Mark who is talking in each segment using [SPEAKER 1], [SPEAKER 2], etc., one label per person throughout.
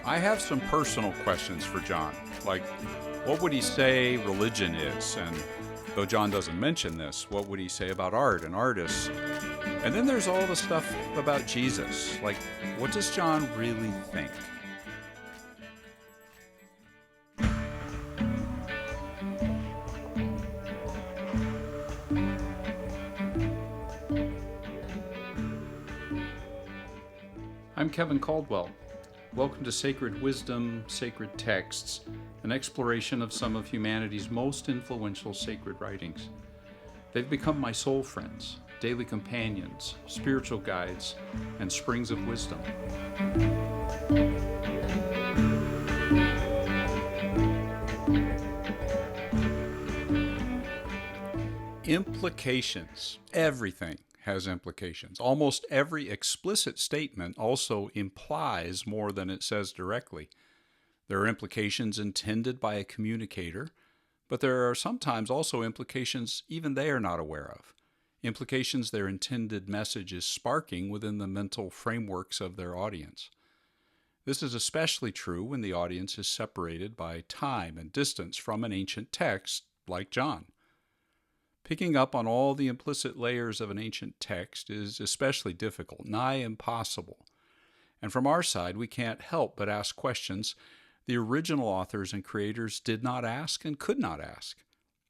[SPEAKER 1] I have some personal questions for John, like what would he say religion is? And though John doesn't mention this, what would he say about art and artists? And then there's all the stuff about Jesus. Like, what does John really think? I'm Kevin Caldwell. Welcome to Sacred Wisdom, Sacred Texts, an exploration of some of humanity's most influential sacred writings. They've become my soul friends, daily companions, spiritual guides, and springs of wisdom. Implications. Everything has implications. Almost every explicit statement also implies more than it says directly. There are implications intended by a communicator, but there are sometimes also implications even they are not aware of. Implications their intended message is sparking within the mental frameworks of their audience. This is especially true when the audience is separated by time and distance from an ancient text like John. Picking up on all the implicit layers of an ancient text is especially difficult, nigh impossible. And from our side, we can't help but ask questions the original authors and creators did not ask and could not ask,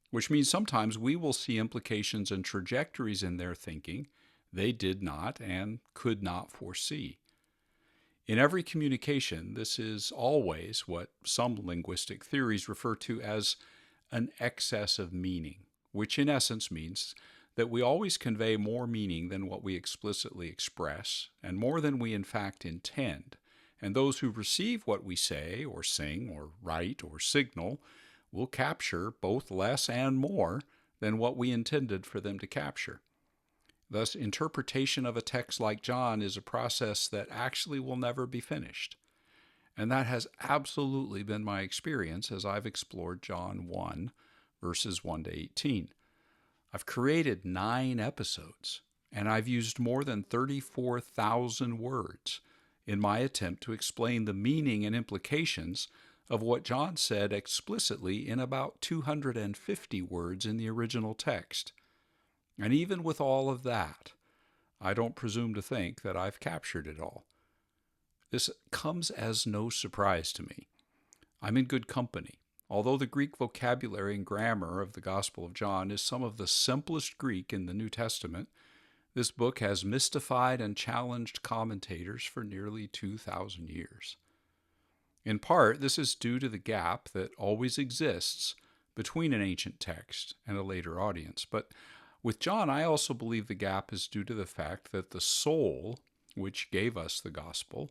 [SPEAKER 1] which means sometimes we will see implications and trajectories in their thinking they did not and could not foresee. In every communication, this is always what some linguistic theories refer to as an excess of meaning, which in essence means that we always convey more meaning than what we explicitly express, and more than we in fact intend. And those who receive what we say, or sing, or write, or signal, will capture both less and more than what we intended for them to capture. Thus, interpretation of a text like John is a process that actually will never be finished. And that has absolutely been my experience as I've explored John 1, verses 1 to 18. I've created 9 episodes, and I've used more than 34,000 words in my attempt to explain the meaning and implications of what John said explicitly in about 250 words in the original text. And even with all of that, I don't presume to think that I've captured it all. This comes as no surprise to me. I'm in good company. Although the Greek vocabulary and grammar of the Gospel of John is some of the simplest Greek in the New Testament, this book has mystified and challenged commentators for nearly 2,000 years. In part, this is due to the gap that always exists between an ancient text and a later audience. But with John, I also believe the gap is due to the fact that the soul, which gave us the Gospel,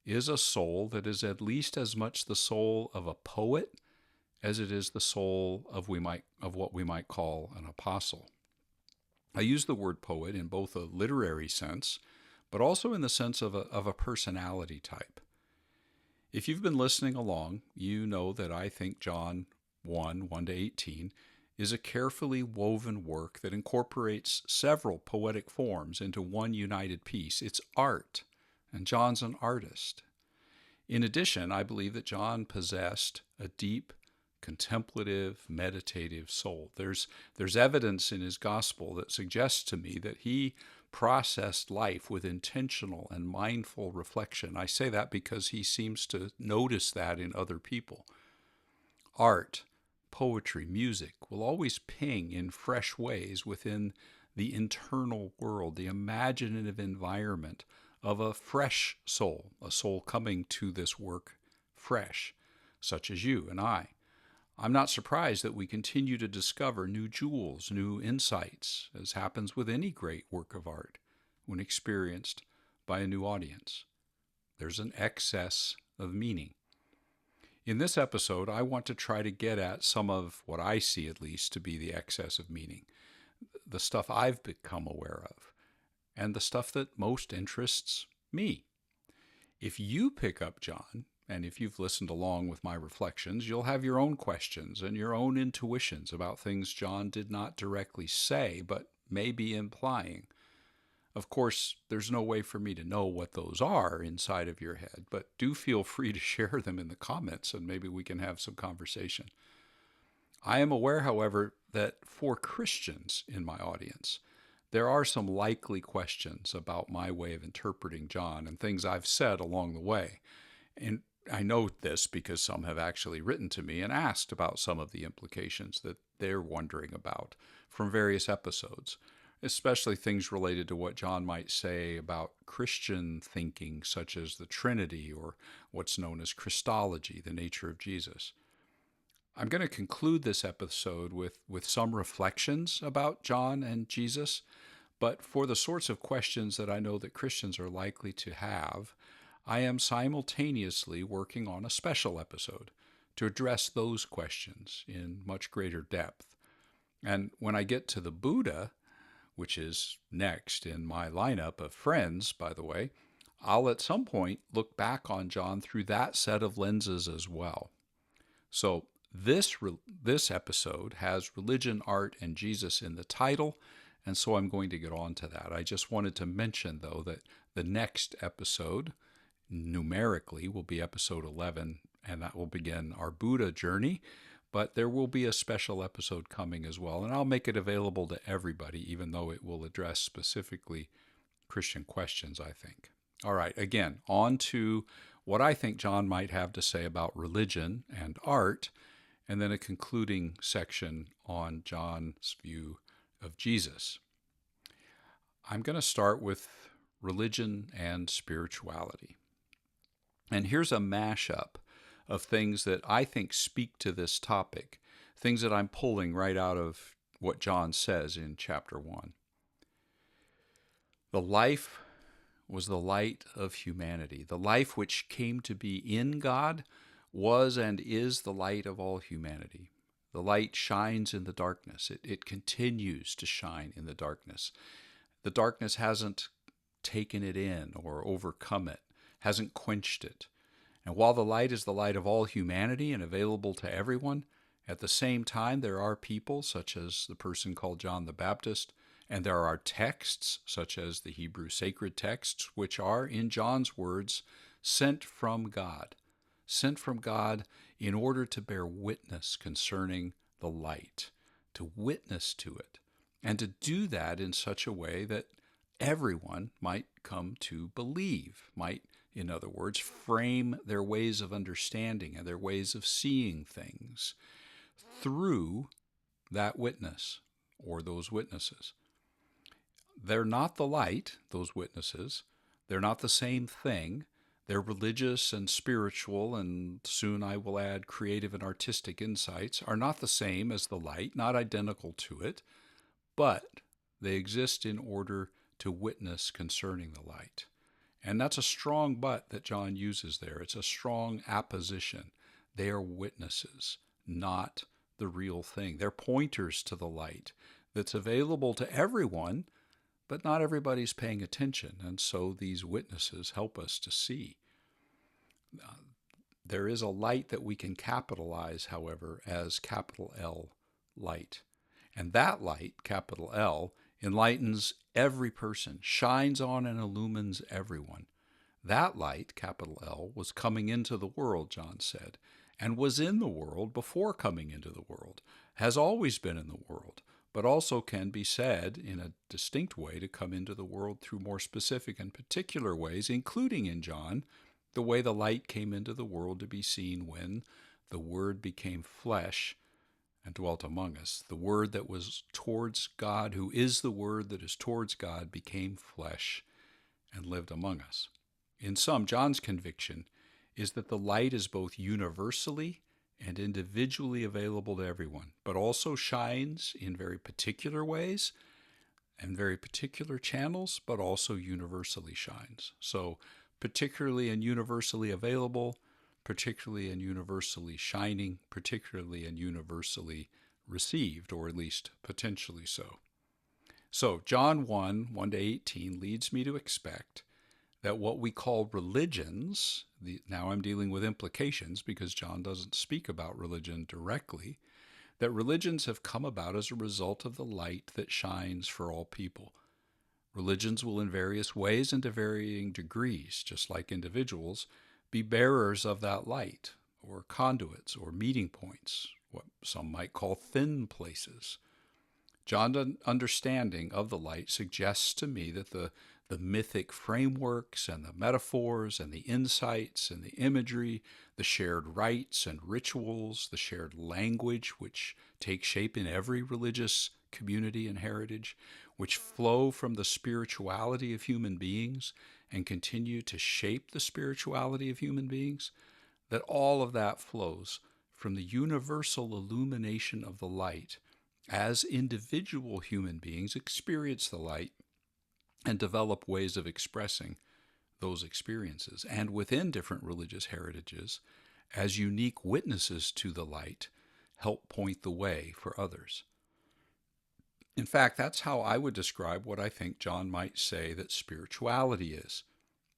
[SPEAKER 1] is a soul that is at least as much the soul of a poet as it is the soul of what we might call an apostle. I use the word poet in both a literary sense, but also in the sense of a personality type. If you've been listening along, you know that I think John 1 to 18, is a carefully woven work that incorporates several poetic forms into one united piece. It's art, and John's an artist. In addition, I believe that John possessed a deep, contemplative, meditative soul. There's evidence in his gospel that suggests to me that he processed life with intentional and mindful reflection. I say that because he seems to notice that in other people. Art, poetry, music will always ping in fresh ways within the internal world, the imaginative environment of a fresh soul, a soul coming to this work fresh, such as you and I. I'm not surprised that we continue to discover new jewels, new insights, as happens with any great work of art when experienced by a new audience. There's an excess of meaning. In this episode, I want to try to get at some of what I see, at least, to be the excess of meaning, the stuff I've become aware of, and the stuff that most interests me. If you pick up John, and if you've listened along with my reflections, you'll have your own questions and your own intuitions about things John did not directly say, but may be implying. Of course, there's no way for me to know what those are inside of your head, but do feel free to share them in the comments and maybe we can have some conversation. I am aware, however, that for Christians in my audience, there are some likely questions about my way of interpreting John and things I've said along the way. And I know this because some have actually written to me and asked about some of the implications that they're wondering about from various episodes, especially things related to what John might say about Christian thinking, such as the Trinity or what's known as Christology, the nature of Jesus. I'm going to conclude this episode with some reflections about John and Jesus, but for the sorts of questions that I know that Christians are likely to have, I am simultaneously working on a special episode to address those questions in much greater depth. And when I get to the Buddha, which is next in my lineup of friends, by the way, I'll at some point look back on John through that set of lenses as well. So this episode has religion, art, and Jesus in the title, and so I'm going to get on to that. I just wanted to mention, though, that the next episode, numerically, will be episode 11, and that will begin our Buddha journey. But there will be a special episode coming as well, and I'll make it available to everybody, even though it will address specifically Christian questions, I think. All right, again, on to what I think John might have to say about religion and art, and then a concluding section on John's view of Jesus. I'm going to start with religion and spirituality. And here's a mashup of things that I think speak to this topic, things that I'm pulling right out of what John says in chapter 1. The life was the light of humanity. The life which came to be in God was and is the light of all humanity. The light shines in the darkness. It continues to shine in the darkness. The darkness hasn't taken it in or overcome it, hasn't quenched it. And while the light is the light of all humanity and available to everyone, at the same time there are people, such as the person called John the Baptist, and there are texts, such as the Hebrew sacred texts, which are, in John's words, sent from God in order to bear witness concerning the light, to witness to it, and to do that in such a way that everyone might come to believe, might, in other words, frame their ways of understanding and their ways of seeing things through that witness or those witnesses. They're not the light, those witnesses. They're not the same thing. They're religious and spiritual, and soon I will add creative and artistic insights, are not the same as the light, not identical to it, but they exist in order to witness concerning the light. And that's a strong but that John uses there. It's a strong apposition. They are witnesses, not the real thing. They're pointers to the light that's available to everyone, but not everybody's paying attention, and so these witnesses help us to see. There is a light that we can capitalize, however, as capital L, light. And that light, capital L, enlightens every person, shines on and illumines everyone. That light, capital L, was coming into the world, John said, and was in the world before coming into the world, has always been in the world, but also can be said in a distinct way to come into the world through more specific and particular ways, including in John, the way the light came into the world to be seen when the Word became flesh and dwelt among us. The Word that was towards God, who is the Word that is towards God, became flesh and lived among us. In sum, John's conviction is that the light is both universally and individually available to everyone, but also shines in very particular ways and very particular channels, but also universally shines. So particularly and universally available, particularly and universally shining, particularly and universally received, or at least potentially so. So John 1, 1 to 18 leads me to expect that what we call religions, now I'm dealing with implications because John doesn't speak about religion directly, that religions have come about as a result of the light that shines for all people. Religions will, in various ways and to varying degrees, just like individuals, be bearers of that light, or conduits, or meeting points, what some might call thin places. John's understanding of the light suggests to me that the mythic frameworks and the metaphors and the insights and the imagery, the shared rites and rituals, the shared language which take shape in every religious community and heritage, which flow from the spirituality of human beings and continue to shape the spirituality of human beings, that all of that flows from the universal illumination of the light as individual human beings experience the light and develop ways of expressing those experiences, and within different religious heritages, as unique witnesses to the light, help point the way for others. In fact, that's how I would describe what I think John might say that spirituality is,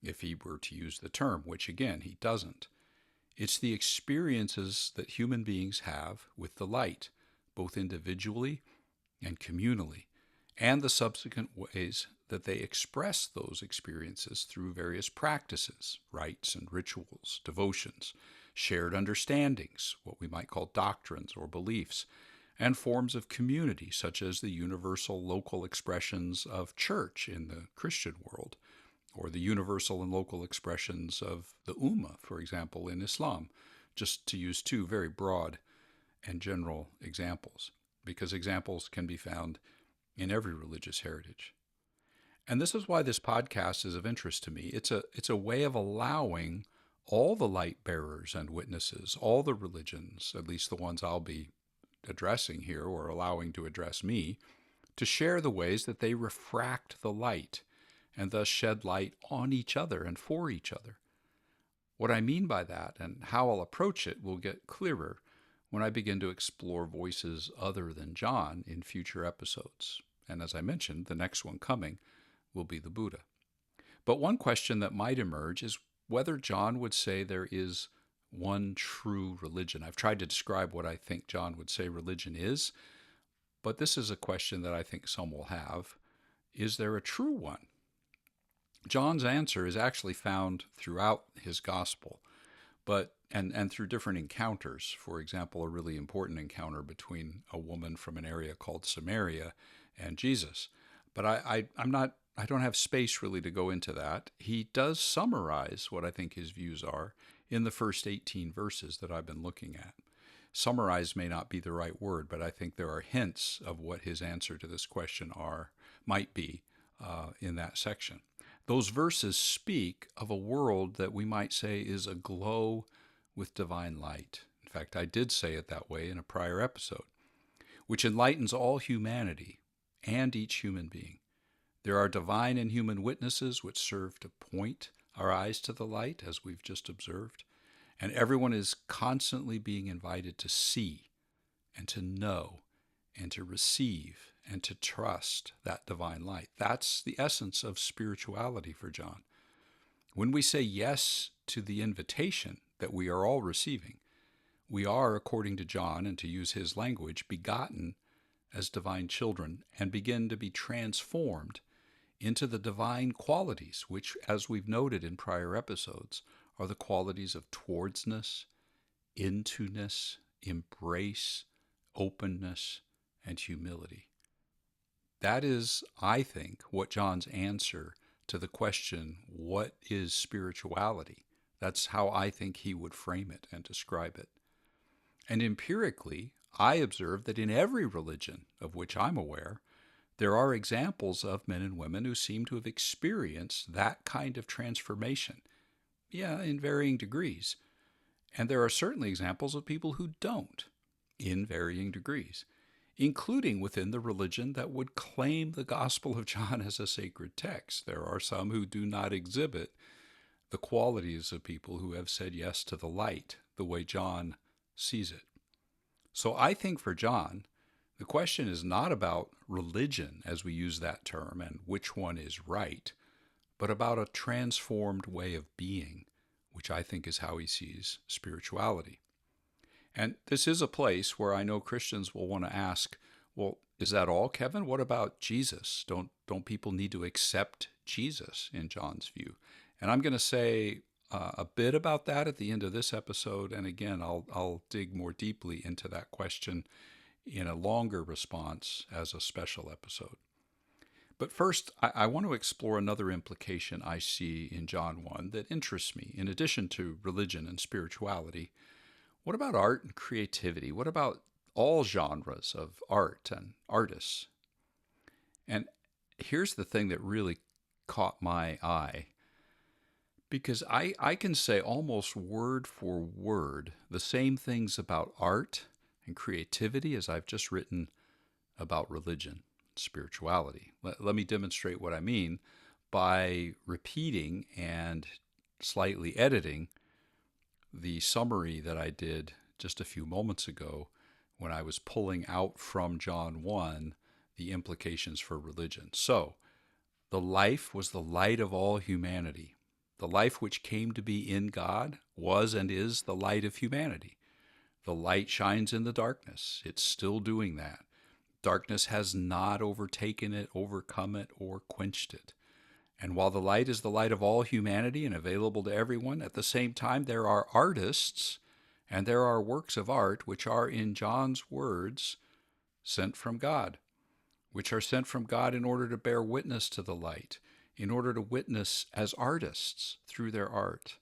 [SPEAKER 1] if he were to use the term, which again, he doesn't. It's the experiences that human beings have with the light, both individually and communally, and the subsequent ways that they express those experiences through various practices, rites and rituals, devotions, shared understandings, what we might call doctrines or beliefs, and forms of community, such as the universal local expressions of church in the Christian world, or the universal and local expressions of the Ummah, for example, in Islam, just to use two very broad and general examples, because examples can be found in every religious heritage. And this is why this podcast is of interest to me. It's a way of allowing all the light bearers and witnesses, all the religions, at least the ones I'll be addressing here or allowing to address me, to share the ways that they refract the light and thus shed light on each other and for each other. What I mean by that and how I'll approach it will get clearer when I begin to explore voices other than John in future episodes. And as I mentioned, the next one coming will be the Buddha. But one question that might emerge is whether John would say there is one true religion. I've tried to describe what I think John would say religion is, but this is a question that I think some will have. Is there a true one? John's answer is actually found throughout his gospel, but and through different encounters. For example, a really important encounter between a woman from an area called Samaria and Jesus. But I don't have space really to go into that. He does summarize what I think his views are in the first 18 verses that I've been looking at. Summarize may not be the right word, but I think there are hints of what his answer to this question might be in that section. Those verses speak of a world that we might say is aglow with divine light. In fact, I did say it that way in a prior episode, which enlightens all humanity and each human being. There are divine and human witnesses which serve to point our eyes to the light, as we've just observed, and everyone is constantly being invited to see and to know and to receive and to trust that divine light. That's the essence of spirituality for John. When we say yes to the invitation that we are all receiving, we are, according to John, and to use his language, begotten as divine children and begin to be transformed into the divine qualities, which, as we've noted in prior episodes, are the qualities of towardsness, into-ness, embrace, openness, and humility. That is, I think, what John's answer to the question, what is spirituality? That's how I think he would frame it and describe it. And empirically, I observe that in every religion of which I'm aware, there are examples of men and women who seem to have experienced that kind of transformation, in varying degrees. And there are certainly examples of people who don't, in varying degrees, including within the religion that would claim the Gospel of John as a sacred text. There are some who do not exhibit the qualities of people who have said yes to the light, the way John sees it. So I think for John, the question is not about religion as we use that term and which one is right, but about a transformed way of being, which I think is how he sees spirituality. And this is a place where I know Christians will want to ask, well, Is that all, Kevin? What about Jesus? Don't people need to accept Jesus in John's view? And I'm going to say a bit about that at the end of this episode. And again, I'll dig more deeply into that question in a longer response as a special episode. But first, I want to explore another implication I see in John 1 that interests me. In addition to religion and spirituality, what about art and creativity? What about all genres of art and artists? And here's the thing that really caught my eye, because I can say almost word for word the same things about art and creativity as I've just written about religion, spirituality. Let me demonstrate what I mean by repeating and slightly editing the summary that I did just a few moments ago when I was pulling out from John 1 the implications for religion. So, the life was the light of all humanity. The life which came to be in God was and is the light of humanity. The light shines in the darkness. It's still doing that. Darkness has not overtaken it, overcome it, or quenched it. And while the light is the light of all humanity and available to everyone, at the same time there are artists and there are works of art which are, in John's words, sent from God, which are sent from God in order to bear witness to the light, in order to witness as artists through their art,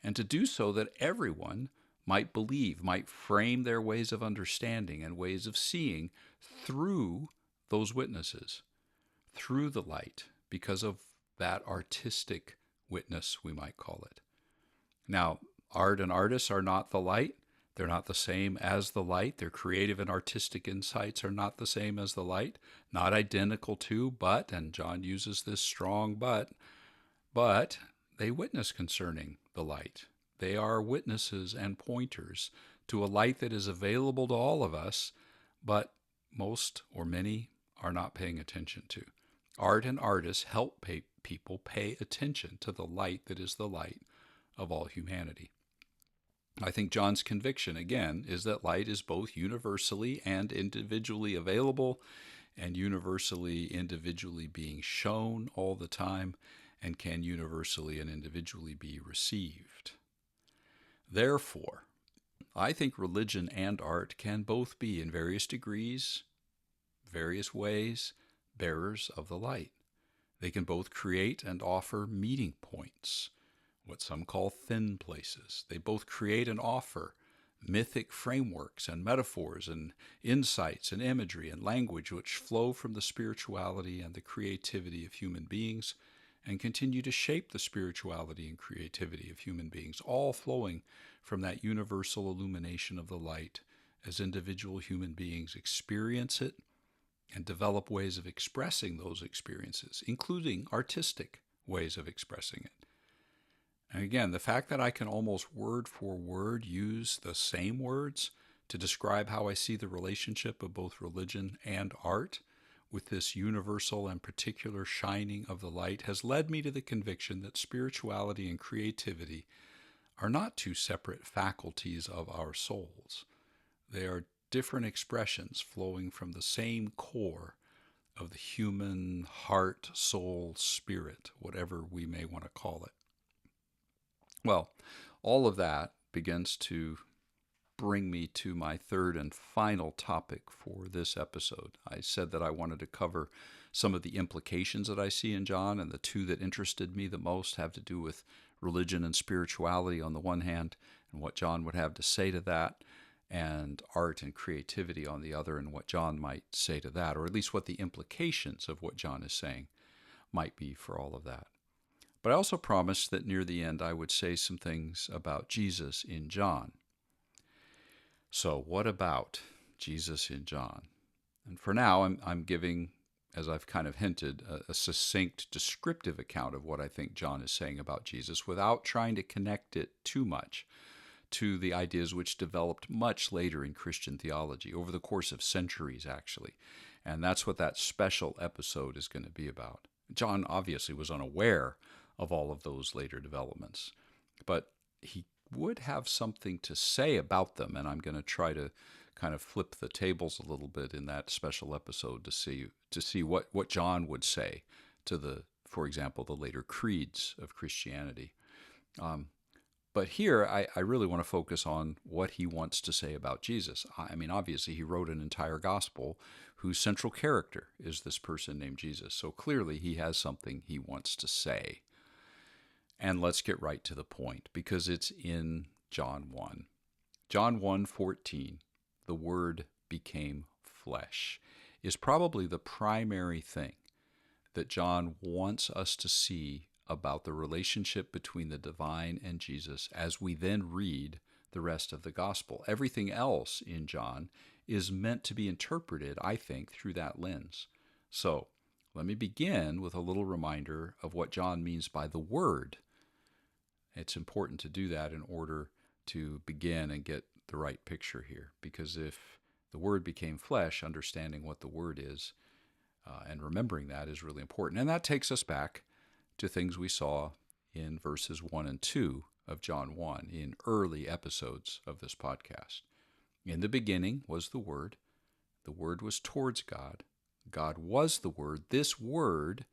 [SPEAKER 1] and to do so that everyone might believe, might frame their ways of understanding and ways of seeing through those witnesses, through the light, because of that artistic witness, we might call it. Now, art and artists are not the light. They're not the same as the light. Their creative and artistic insights are not the same as the light, not identical to, but, and John uses this strong but they witness concerning the light. They are witnesses and pointers to a light that is available to all of us, but most or many are not paying attention to. Art and artists help people pay attention to the light that is the light of all humanity. I think John's conviction, again, is that light is both universally and individually available, and universally, individually being shown all the time, and can universally and individually be received. Therefore, I think religion and art can both be, in various degrees, various ways, bearers of the light. They can both create and offer meeting points, what some call thin places. They both create and offer mythic frameworks and metaphors and insights and imagery and language which flow from the spirituality and the creativity of human beings and continue to shape the spirituality and creativity of human beings, all flowing from that universal illumination of the light as individual human beings experience it and develop ways of expressing those experiences, including artistic ways of expressing it. And again, the fact that I can almost word for word use the same words to describe how I see the relationship of both religion and art with this universal and particular shining of the light has led me to the conviction that spirituality and creativity are not two separate faculties of our souls. They are different expressions flowing from the same core of the human heart, soul, spirit, whatever we may want to call it. Well, all of that begins to bring me to my third and final topic for this episode. I said that I wanted to cover some of the implications that I see in John, and the two that interested me the most have to do with religion and spirituality on the one hand, and what John would have to say to that, and art and creativity on the other, and what John might say to that, or at least what the implications of what John is saying might be for all of that. But I also promised that near the end I would say some things about Jesus in John. So what about Jesus in John? And for now, I'm giving, as I've kind of hinted, a succinct, descriptive account of what I think John is saying about Jesus without trying to connect it too much to the ideas which developed much later in Christian theology, over the course of centuries, actually. And that's what that special episode is going to be about. John obviously was unaware of all of those later developments, but he would have something to say about them, and I'm going to try to kind of flip the tables a little bit in that special episode to see what John would say to for example, the later creeds of Christianity. But here, I really want to focus on what he wants to say about Jesus. I mean, obviously, he wrote an entire gospel whose central character is this person named Jesus. So clearly, he has something he wants to say. And let's get right to the point, because it's in John 1. John 1:14, the Word became flesh, is probably the primary thing that John wants us to see about the relationship between the divine and Jesus as we then read the rest of the gospel. Everything else in John is meant to be interpreted, I think, through that lens. So let me begin with a little reminder of what John means by the Word. It's important to do that in order to begin and get the right picture here, because if the Word became flesh, understanding what the Word is and remembering that is really important. And that takes us back to things we saw in verses 1 and 2 of John 1 in early episodes of this podcast. In the beginning was the Word was towards God, God was the Word, this Word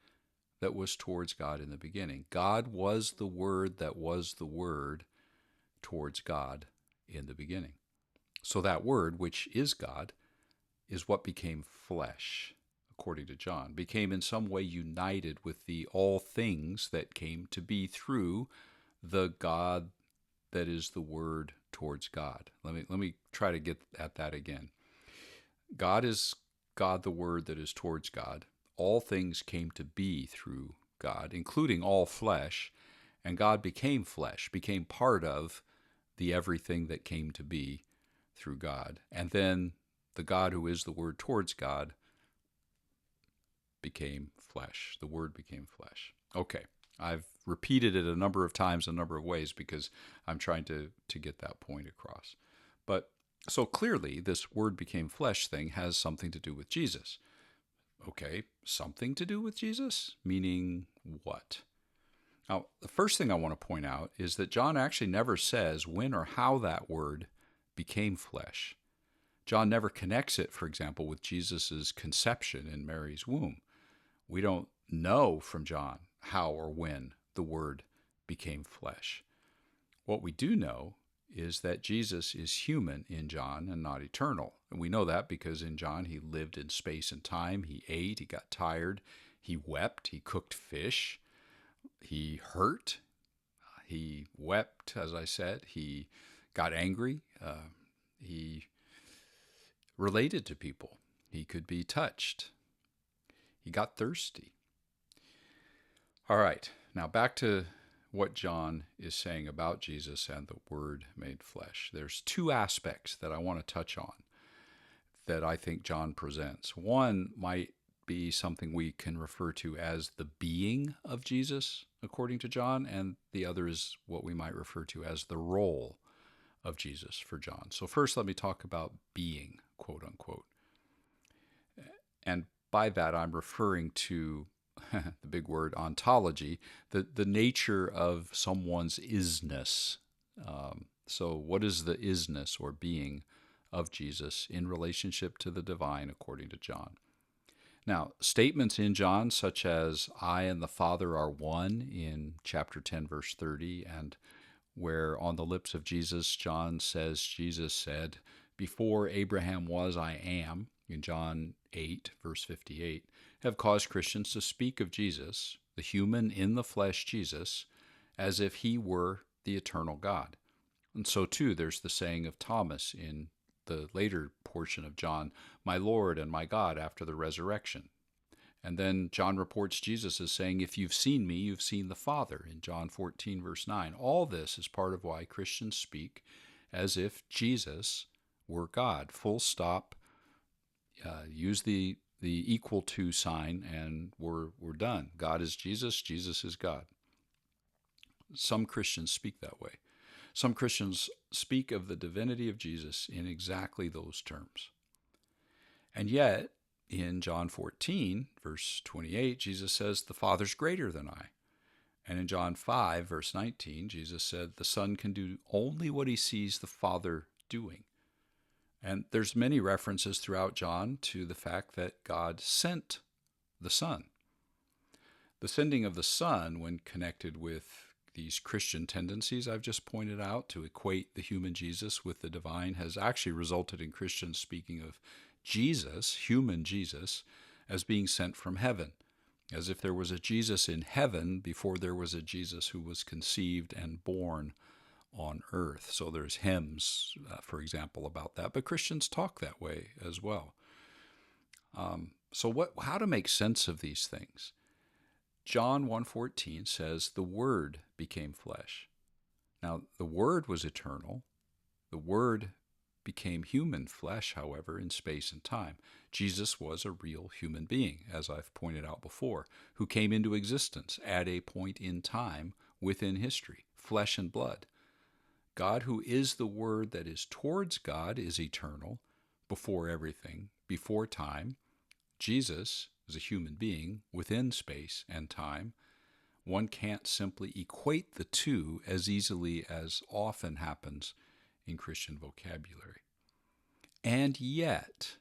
[SPEAKER 1] that was towards God in the beginning. God was the Word that was the Word towards God in the beginning. So that Word, which is God, is what became flesh, according to John, became in some way united with the all things that came to be through the God that is the Word towards God. Let me try to get at that again. God is God, the Word that is towards God. All things came to be through God, including all flesh, and God became flesh, became part of the everything that came to be through God. And then the God who is the Word towards God became flesh. The Word became flesh. Okay, I've repeated it a number of times, a number of ways, because I'm trying to get that point across. But so clearly, this Word became flesh thing has something to do with Jesus. Okay, something to do with Jesus? Meaning what? Now, the first thing I want to point out is that John actually never says when or how that Word became flesh. John never connects it, for example, with Jesus' conception in Mary's womb. We don't know from John how or when the Word became flesh. What we do know is that Jesus is human in John and not eternal. And we know that because in John he lived in space and time. He ate, he got tired, he wept, he cooked fish, he hurt, he wept, as I said, he got angry, he related to people, he could be touched, he got thirsty. All right, now back to what John is saying about Jesus and the Word made flesh. There's two aspects that I want to touch on that I think John presents. One might be something we can refer to as the being of Jesus, according to John, and the other is what we might refer to as the role of Jesus for John. So first, let me talk about being, quote unquote. And by that, I'm referring to the big word ontology, the nature of someone's isness. So what is the isness or being of Jesus in relationship to the divine according to John? Now, statements in John such as I and the Father are one in chapter 10, verse 30, and where on the lips of Jesus, John says, Jesus said, before Abraham was, I am, in John 8, verse 58, have caused Christians to speak of Jesus, the human in the flesh Jesus, as if he were the eternal God. And so too, there's the saying of Thomas in the later portion of John, my Lord and my God, after the resurrection. And then John reports Jesus as saying, if you've seen me, you've seen the Father, in John 14, verse 9. All this is part of why Christians speak as if Jesus were God. Full stop. Use the equal to sign, and we're done. God is Jesus, Jesus is God. Some Christians speak that way. Some Christians speak of the divinity of Jesus in exactly those terms. And yet, in John 14, verse 28, Jesus says, the Father's greater than I. And in John 5, verse 19, Jesus said, the Son can do only what he sees the Father doing. And there's many references throughout John to the fact that God sent the Son. The sending of the Son, when connected with these Christian tendencies I've just pointed out to equate the human Jesus with the divine, has actually resulted in Christians speaking of Jesus, human Jesus, as being sent from heaven, as if there was a Jesus in heaven before there was a Jesus who was conceived and born on earth. So there's hymns, for example, about that, but Christians talk that way as well. How to make sense of these things? John 1:14 says, the Word became flesh. Now, the Word was eternal. The Word became human flesh, however, in space and time. Jesus was a real human being, as I've pointed out before, who came into existence at a point in time within history, flesh and blood. God, who is the Word that is towards God, is eternal, before everything, before time. Jesus is a human being within space and time. One can't simply equate the two as easily as often happens in Christian vocabulary. And yet,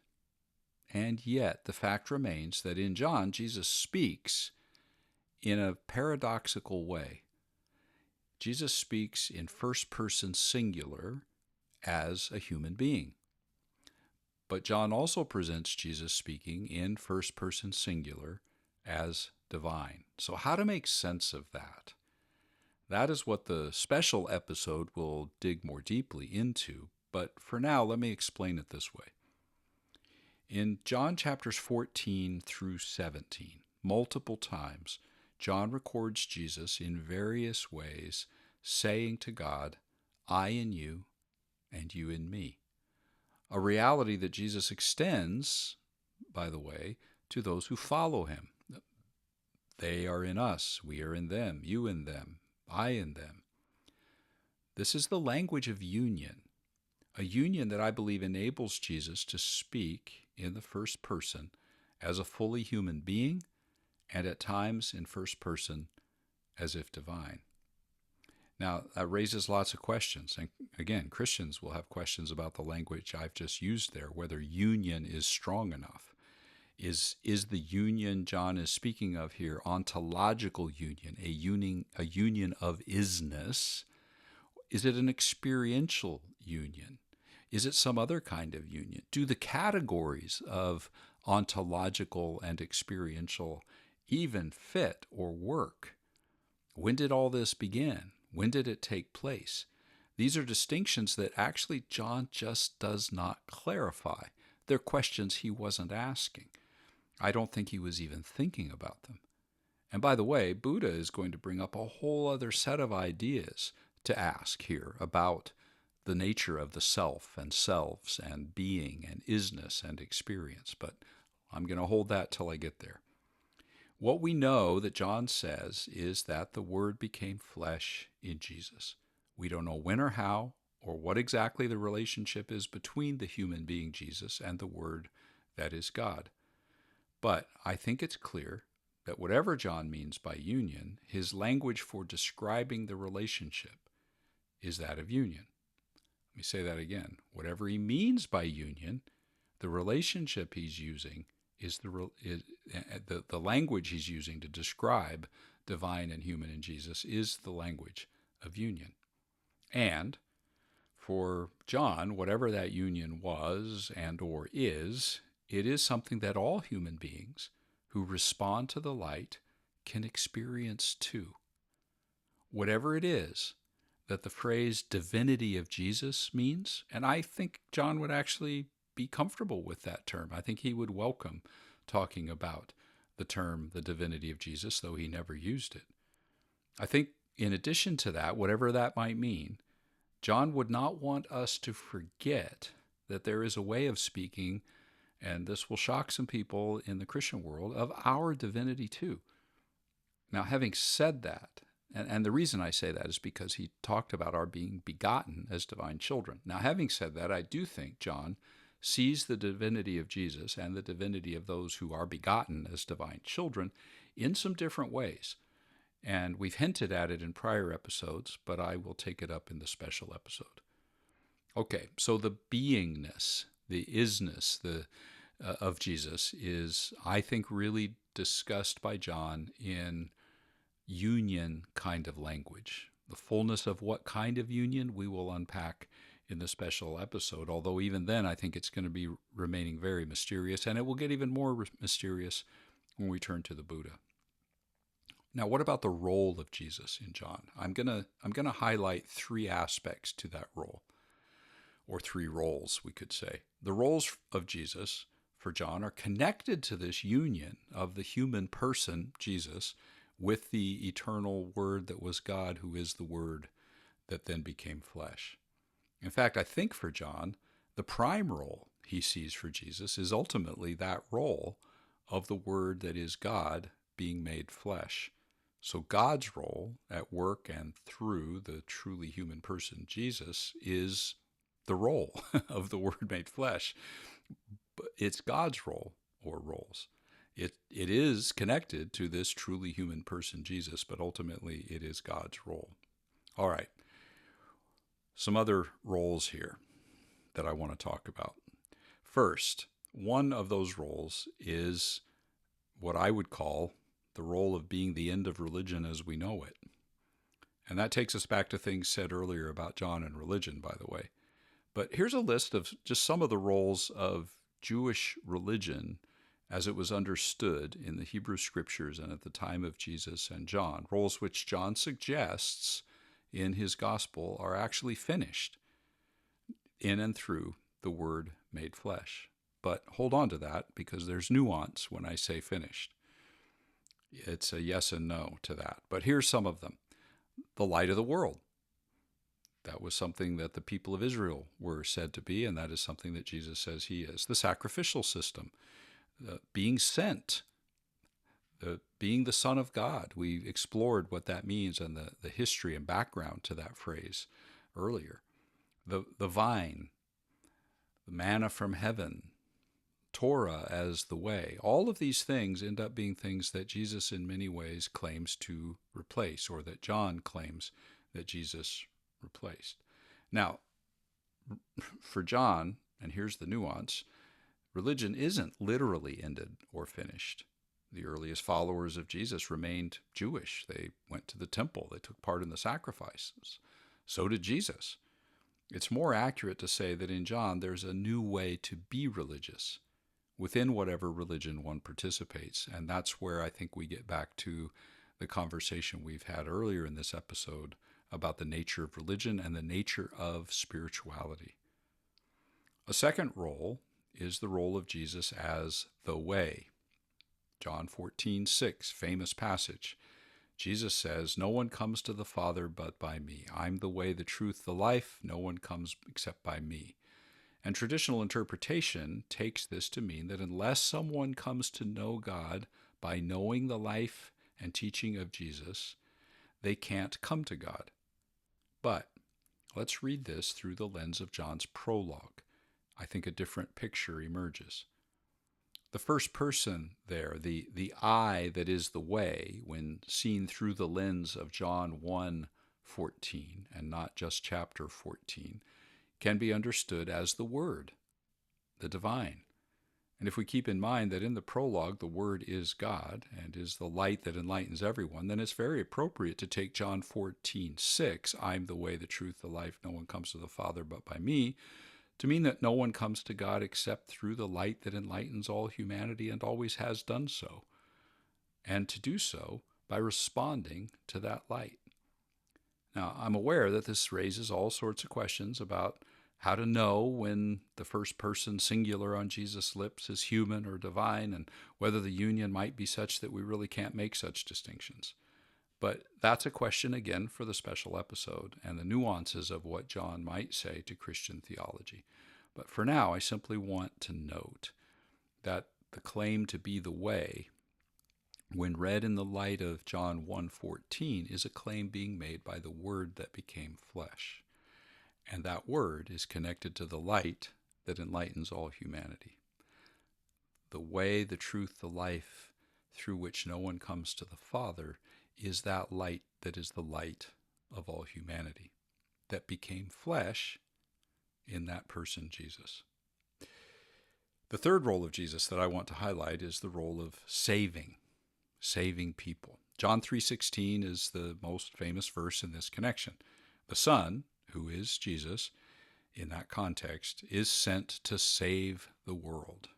[SPEAKER 1] the fact remains that in John, Jesus speaks in a paradoxical way. Jesus speaks in first person singular as a human being. But John also presents Jesus speaking in first person singular as divine. So how to make sense of that? That is what the special episode will dig more deeply into. But for now, let me explain it this way. In John chapters 14 through 17, multiple times, John records Jesus in various ways saying to God, I in you and you in me. A reality that Jesus extends, by the way, to those who follow him. They are in us, we are in them, you in them, I in them. This is the language of union, a union that I believe enables Jesus to speak in the first person as a fully human being, and at times in first person as if divine. Now, that raises lots of questions. And again, Christians will have questions about the language I've just used there, whether union is strong enough. Is the union John is speaking of here ontological union, a union of isness? Is it an experiential union? Is it some other kind of union? Do the categories of ontological and experiential even fit or work? When did all this begin? When did it take place? These are distinctions that actually John just does not clarify. They're questions he wasn't asking. I don't think he was even thinking about them. And by the way, Buddha is going to bring up a whole other set of ideas to ask here about the nature of the self and selves and being and isness and experience. But I'm going to hold that till I get there. What we know that John says is that the Word became flesh in Jesus. We don't know when or how or what exactly the relationship is between the human being Jesus and the Word that is God. But I think it's clear that whatever John means by union, his language for describing the relationship is that of union. Let me say that again. Whatever he means by union, the relationship he's using is the language he's using to describe divine and human in Jesus is the language of union. And for John, whatever that union was and or is, it is something that all human beings who respond to the light can experience too. Whatever it is that the phrase divinity of Jesus means, and I think John would actually be comfortable with that term. I think he would welcome talking about the term the divinity of Jesus, though he never used it. I think in addition to that, whatever that might mean, John would not want us to forget that there is a way of speaking, and this will shock some people in the Christian world, of our divinity too. Now, having said that, and the reason I say that is because he talked about our being begotten as divine children. Now, having said that, I do think John sees the divinity of Jesus and the divinity of those who are begotten as divine children in some different ways. And we've hinted at it in prior episodes, but I will take it up in the special episode. Okay, so the beingness, the isness of Jesus is, I think, really discussed by John in union kind of language. The fullness of what kind of union we will unpack in the special episode, although even then I think it's going to be remaining very mysterious, and it will get even more mysterious when we turn to the Buddha. Now, what about the role of Jesus in John? I'm going to highlight three aspects to that role, or three roles, we could say. The roles of Jesus for John are connected to this union of the human person, Jesus, with the eternal Word that was God, who is the Word that then became flesh. In fact, I think for John, the prime role he sees for Jesus is ultimately that role of the Word that is God being made flesh. So God's role at work and through the truly human person, Jesus, is the role of the Word made flesh. But it's God's role or roles. It is connected to this truly human person, Jesus, but ultimately it is God's role. All right. Some other roles here that I want to talk about. First, one of those roles is what I would call the role of being the end of religion as we know it. And that takes us back to things said earlier about John and religion, by the way. But here's a list of just some of the roles of Jewish religion as it was understood in the Hebrew Scriptures and at the time of Jesus and John, roles which John suggests in his gospel are actually finished in and through the Word made flesh. But hold on to that, because there's nuance when I say finished. It's a yes and no to that. But here's some of them. The light of the world. That was something that the people of Israel were said to be, and that is something that Jesus says he is. The sacrificial system, being sent, being the Son of God. We explored what that means and the history and background to that phrase earlier. The vine, the manna from heaven, Torah as the way. All of these things end up being things that Jesus in many ways claims to replace, or that John claims that Jesus replaced. Now, for John, and here's the nuance, religion isn't literally ended or finished. The earliest followers of Jesus remained Jewish. They went to the temple. They took part in the sacrifices. So did Jesus. It's more accurate to say that in John there's a new way to be religious within whatever religion one participates. And that's where I think we get back to the conversation we've had earlier in this episode about the nature of religion and the nature of spirituality. A second role is the role of Jesus as the way. John 14:6, famous passage. Jesus says, "No one comes to the Father but by me. I'm the way, the truth, the life. No one comes except by me." And traditional interpretation takes this to mean that unless someone comes to know God by knowing the life and teaching of Jesus, they can't come to God. But let's read this through the lens of John's prologue. I think a different picture emerges. The first person there, the I that is the way, when seen through the lens of John 1:14 and not just chapter 14, can be understood as the Word, the divine. And if we keep in mind that in the prologue the Word is God and is the light that enlightens everyone, then it's very appropriate to take John 14:6, "I'm the way, the truth, the life, no one comes to the Father but by me," to mean that no one comes to God except through the light that enlightens all humanity and always has done so, and to do so by responding to that light. Now, I'm aware that this raises all sorts of questions about how to know when the first person singular on Jesus' lips is human or divine, and whether the union might be such that we really can't make such distinctions. But that's a question, again, for the special episode and the nuances of what John might say to Christian theology. But for now, I simply want to note that the claim to be the way, when read in the light of John 1:14, is a claim being made by the Word that became flesh. And that Word is connected to the light that enlightens all humanity. The way, the truth, the life, through which no one comes to the Father, is that light that is the light of all humanity, that became flesh in that person, Jesus. The third role of Jesus that I want to highlight is the role of saving people. John 3:16 is the most famous verse in this connection. The Son, who is Jesus, in that context, is sent to save the world.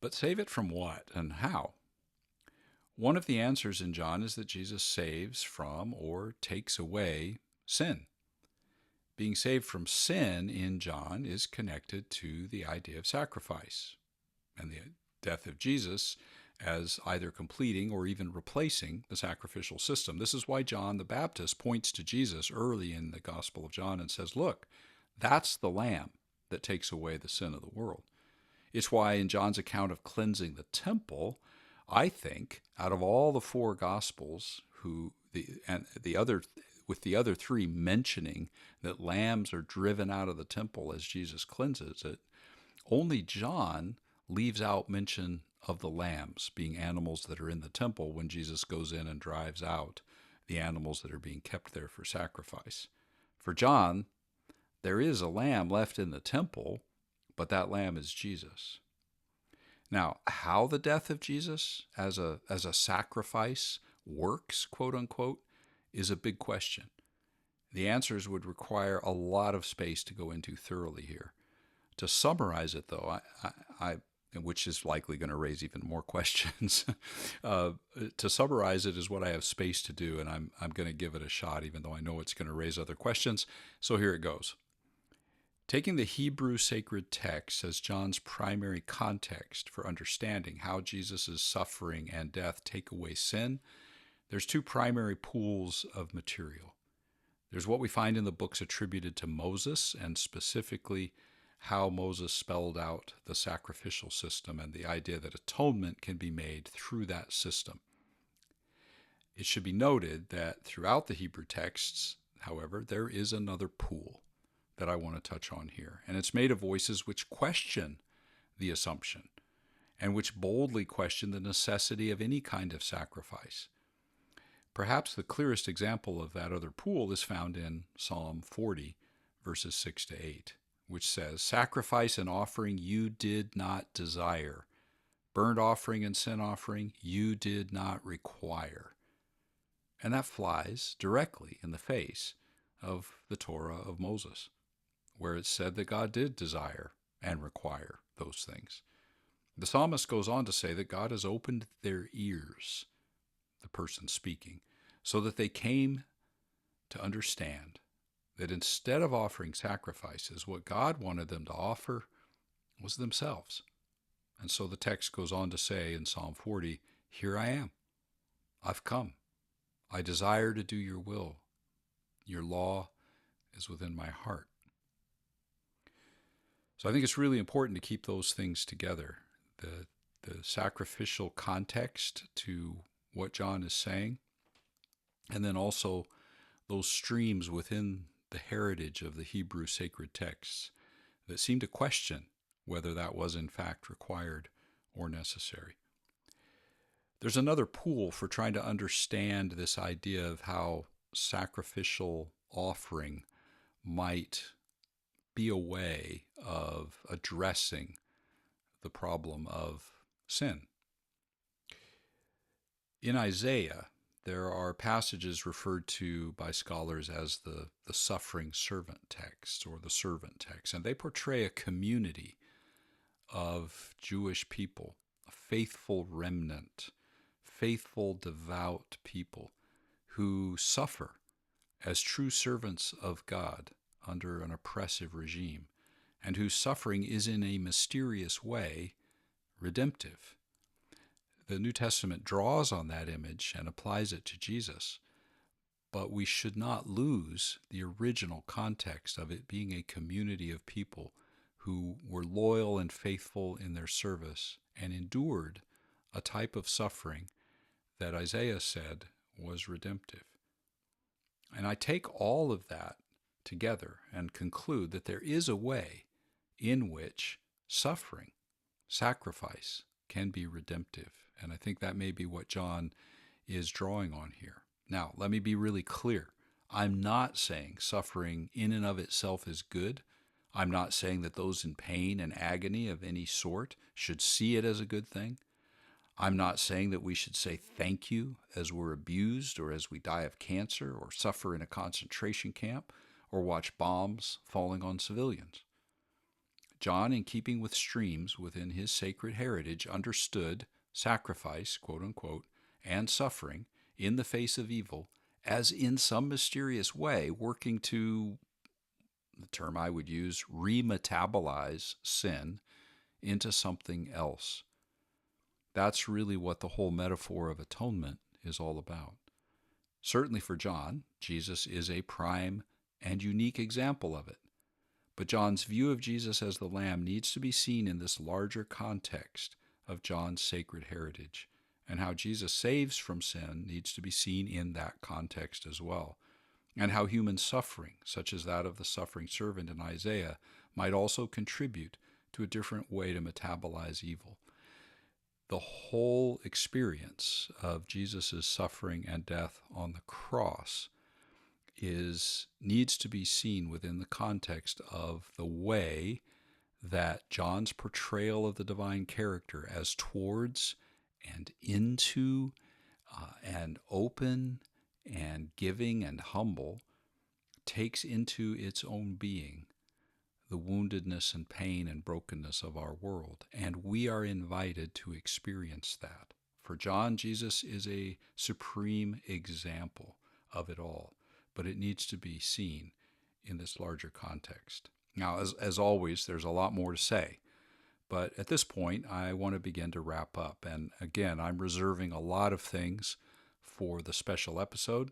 [SPEAKER 1] But save it from what and how? One of the answers in John is that Jesus saves from or takes away sin. Being saved from sin in John is connected to the idea of sacrifice and the death of Jesus as either completing or even replacing the sacrificial system. This is why John the Baptist points to Jesus early in the Gospel of John and says, look, that's the Lamb that takes away the sin of the world. It's why in John's account of cleansing the temple, I think, out of all the four Gospels, with the other three mentioning that lambs are driven out of the temple as Jesus cleanses it, only John leaves out mention of the lambs being animals that are in the temple when Jesus goes in and drives out the animals that are being kept there for sacrifice. For John, there is a lamb left in the temple, but that lamb is Jesus. Now, how the death of Jesus as a sacrifice works, quote unquote, is a big question. The answers would require a lot of space to go into thoroughly here. To summarize it, though, which is likely going to raise even more questions, to summarize it is what I have space to do, and I'm going to give it a shot, even though I know it's going to raise other questions. So here it goes. Taking the Hebrew sacred text as John's primary context for understanding how Jesus' suffering and death take away sin, there's two primary pools of material. There's what we find in the books attributed to Moses, and specifically how Moses spelled out the sacrificial system and the idea that atonement can be made through that system. It should be noted that throughout the Hebrew texts, however, there is another pool that I want to touch on here, and it's made of voices which question the assumption and which boldly question the necessity of any kind of sacrifice. Perhaps the clearest example of that other pool is found in Psalm 40, verses 6 to 8, which says, "Sacrifice and offering you did not desire. Burnt offering and sin offering you did not require." And that flies directly in the face of the Torah of Moses, where it's said that God did desire and require those things. The psalmist goes on to say that God has opened their ears, the person speaking, so that they came to understand that instead of offering sacrifices, what God wanted them to offer was themselves. And so the text goes on to say in Psalm 40, "Here I am. I've come. I desire to do your will. Your law is within my heart." So I think it's really important to keep those things together. The sacrificial context to what John is saying, and then also those streams within the heritage of the Hebrew sacred texts that seem to question whether that was in fact required or necessary. There's another pool for trying to understand this idea of how sacrificial offering might be a way of addressing the problem of sin. In Isaiah, there are passages referred to by scholars as the suffering servant text or the servant text, and they portray a community of Jewish people, a faithful remnant, faithful, devout people who suffer as true servants of God under an oppressive regime, and whose suffering is in a mysterious way redemptive. The New Testament draws on that image and applies it to Jesus, but we should not lose the original context of it being a community of people who were loyal and faithful in their service and endured a type of suffering that Isaiah said was redemptive. And I take all of that together and conclude that there is a way in which suffering, sacrifice, can be redemptive. And I think that may be what John is drawing on here. Now, let me be really clear. I'm not saying suffering in and of itself is good. I'm not saying that those in pain and agony of any sort should see it as a good thing. I'm not saying that we should say thank you as we're abused or as we die of cancer or suffer in a concentration camp or watch bombs falling on civilians. John, in keeping with streams within his sacred heritage, understood sacrifice, quote unquote, and suffering in the face of evil as in some mysterious way working to, the term I would use, remetabolize sin into something else. That's really what the whole metaphor of atonement is all about. Certainly for John, Jesus is a prime and unique example of it. But John's view of Jesus as the Lamb needs to be seen in this larger context of John's sacred heritage, and how Jesus saves from sin needs to be seen in that context as well, and how human suffering, such as that of the suffering servant in Isaiah, might also contribute to a different way to metabolize evil. The whole experience of Jesus' suffering and death on the cross needs to be seen within the context of the way that John's portrayal of the divine character as towards and into and open and giving and humble takes into its own being the woundedness and pain and brokenness of our world. And we are invited to experience that. For John, Jesus is a supreme example of it all, but it needs to be seen in this larger context. Now, as always, there's a lot more to say, but at this point, I want to begin to wrap up. And again, I'm reserving a lot of things for the special episode,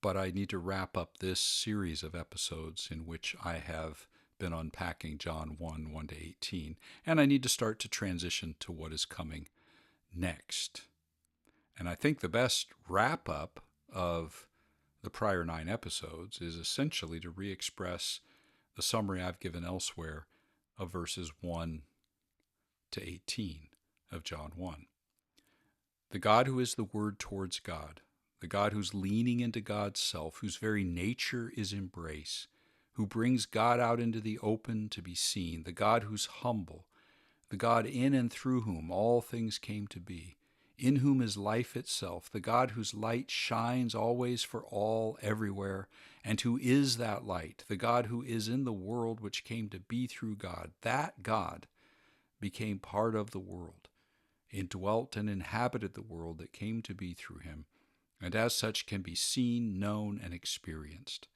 [SPEAKER 1] but I need to wrap up this series of episodes in which I have been unpacking John 1 to 18, and I need to start to transition to what is coming next. And I think the best wrap-up of the prior 9 episodes is essentially to re-express the summary I've given elsewhere of verses 1 to 18 of John 1. The God who is the Word towards God, the God who's leaning into God's self, whose very nature is embrace, who brings God out into the open to be seen, the God who's humble, the God in and through whom all things came to be, in whom is life itself, the God whose light shines always for all everywhere, and who is that light, the God who is in the world which came to be through God. That God became part of the world, indwelt and inhabited the world that came to be through him, and as such can be seen, known, and experienced.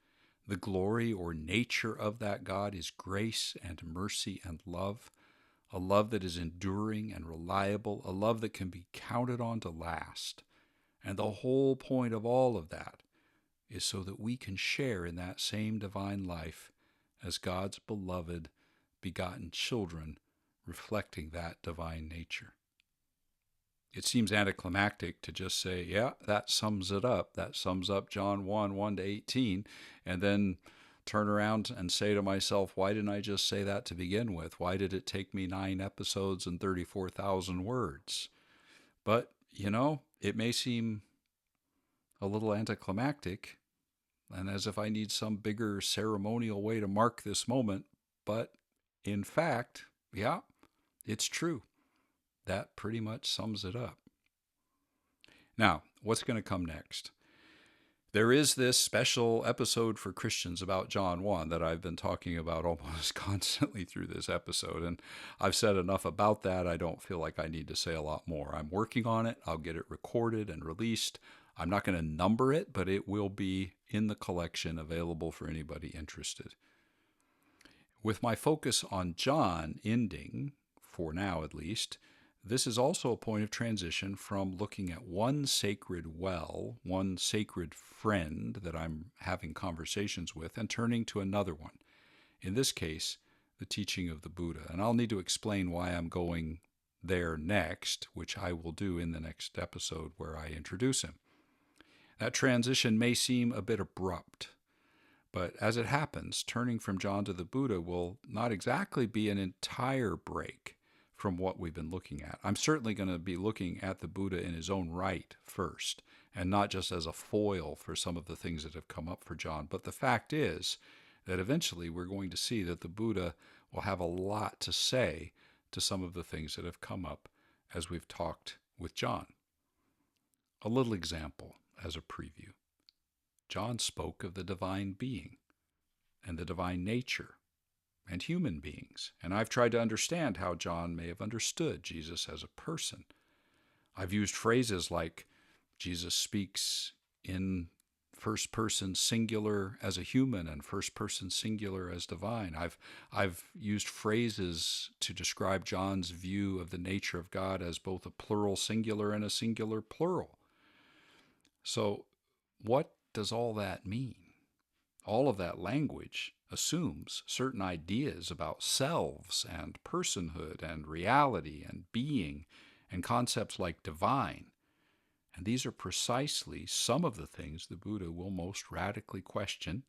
[SPEAKER 1] The glory or nature of that God is grace and mercy and love, a love that is enduring and reliable, a love that can be counted on to last. And the whole point of all of that is so that we can share in that same divine life as God's beloved, begotten children, reflecting that divine nature. It seems anticlimactic to just say, yeah, that sums it up. That sums up John 1 to 18, and then turn around and say to myself, why didn't I just say that to begin with? Why did it take me 9 episodes and 34,000 words? But, it may seem a little anticlimactic, and as if I need some bigger ceremonial way to mark this moment, but in fact, yeah, it's true. That pretty much sums it up. Now, what's going to come next? There is this special episode for Christians about John 1 that I've been talking about almost constantly through this episode, and I've said enough about that. I don't feel like I need to say a lot more. I'm working on it. I'll get it recorded and released. I'm not going to number it, but it will be in the collection available for anybody interested. With my focus on John ending, for now at least, this is also a point of transition from looking at one sacred well, one sacred friend that I'm having conversations with, and turning to another one. In this case, the teaching of the Buddha. And I'll need to explain why I'm going there next, which I will do in the next episode where I introduce him. That transition may seem a bit abrupt, but as it happens, turning from John to the Buddha will not exactly be an entire break from what we've been looking at. I'm certainly going to be looking at the Buddha in his own right first, and not just as a foil for some of the things that have come up for John. But the fact is that eventually we're going to see that the Buddha will have a lot to say to some of the things that have come up as we've talked with John. A little example as a preview. John spoke of the divine being and the divine nature and human beings, and I've tried to understand how John may have understood Jesus as a person. I've used phrases like Jesus speaks in first person singular as a human and first person singular as divine. I've used phrases to describe John's view of the nature of God as both a plural singular and a singular plural. So what does all that mean? All of that language assumes certain ideas about selves and personhood and reality and being and concepts like divine. And these are precisely some of the things the Buddha will most radically question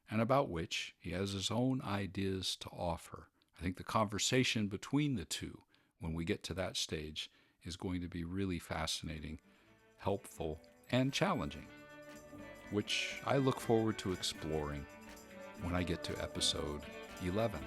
[SPEAKER 1] and about which he has his own ideas to offer. I think the conversation between the two, when we get to that stage, is going to be really fascinating, helpful, and challenging, which I look forward to exploring when I get to episode 11.